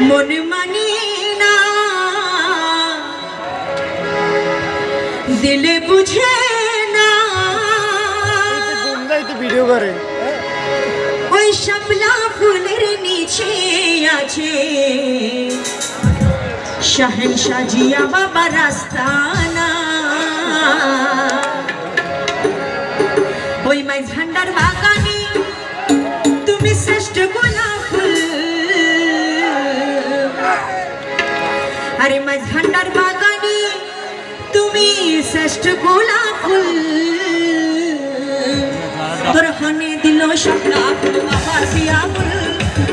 মন মানি না দিলে বুঝে না ভিডিও করে ওই শাপলা ফুলের নিচে আছে শাহেনশাহ জিয়া বাবার আস্তানা ওই মাই ঝান্ডার বাগানে তুমি শ্রেষ্ঠ গোলাপ ফুল আরে মাই ঝান্ডার বাগানে তুমি শ্রেষ্ঠ গোলাপ ফুল তোর হনে দিল শাপলা ফুল বাবা জিয়া ফুল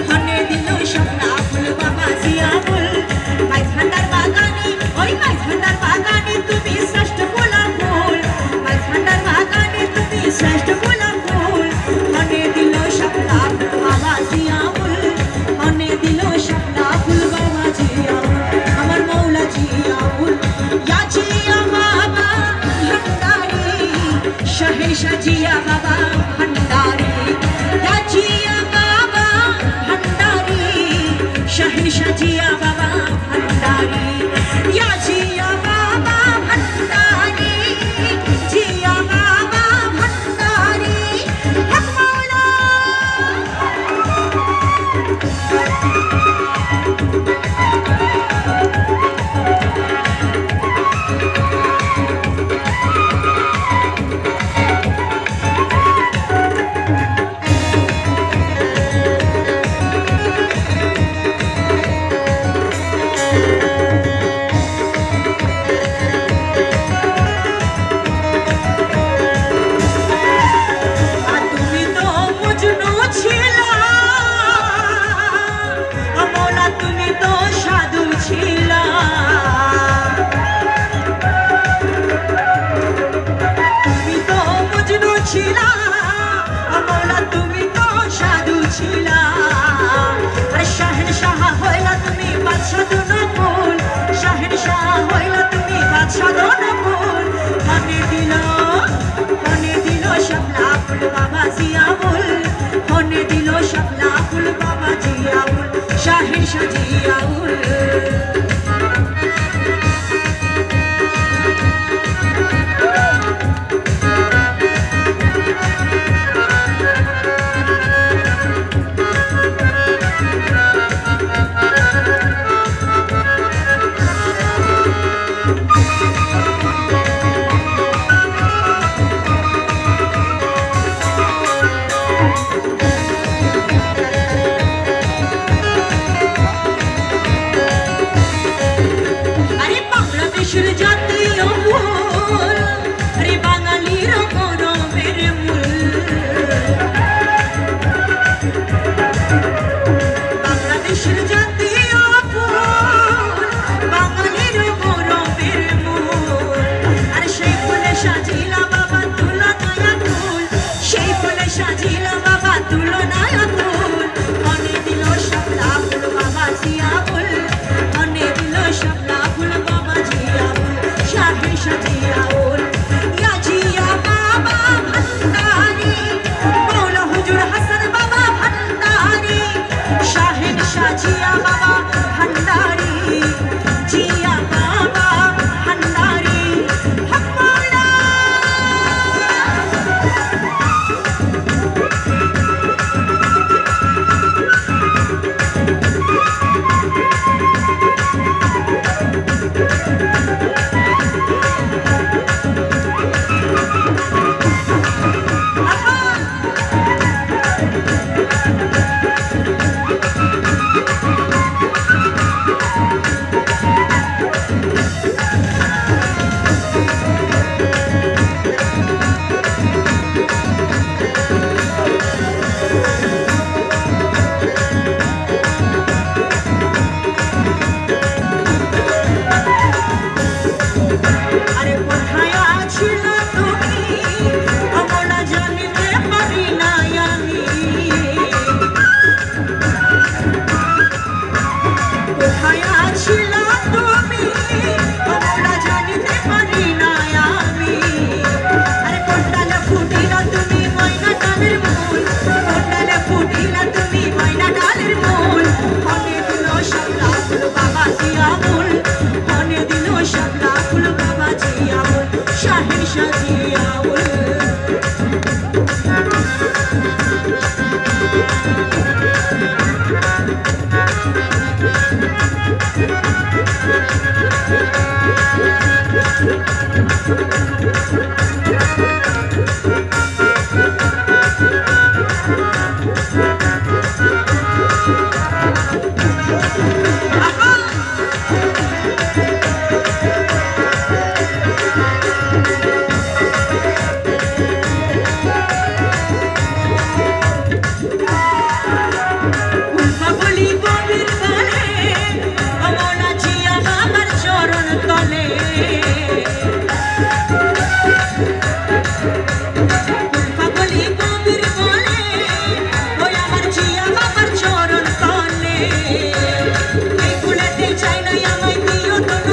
হনে দিল শাপলা ফুল বাবা জিয়া ফুল মাই ঝান্ডার বাগানে ওই মাই ঝান্ডার বাগানে তুমি শ্রেষ্ঠ গোলাপ ফুল মাই ঝান্ডার বাগানে তুমি শ্রেষ্ঠ গোলাপ ফুল হনে দিল শাপলা ফুল বাবা জিয়া ফুল হনে দিল শাপলা ফুল বাবা জিয়া ফুল আমার মৌলা জিয়া ফুল ইয়া জিয়া বাবা ভণ্ডারি শাহেনশাহ জিয়া বাবা ভণ্ডারি ইয়া জিয়া বাবা ভণ্ডারি শাহেনশাহ জিয়া বাবা ভণ্ডারি ইয়া জিয়া বাবা ভণ্ডারি জিয়া বাবা ভণ্ডারি হক মাওলা শাহেনশাহ জিয়া জাতীয় ফুল রে বাঙালির গৌরবের মূল বাংলাদেশের জাতীয় ফুল বাঙালির গৌরবের মূল আর সেই ফুলে সাজিলা বাবা তুলনায় ফুল সেই ফুলে সাজিলা বাবা তুলনায় ফুল মনে দিল শাপলা ফুল বাবা জিয়া ফুল মনে দিল শাপলা ফুল বাবা জিয়া শাহেনশাহ জিয়া ফুল ইয়া জিয়া বাবা ভণ্ডারি মৌলা হুজুর হাসান বাবা ভণ্ডারি শাহেনশাহ জিয়া বাবা ভণ্ডারি জিয়া বাবা ভণ্ডারি হক মাওলা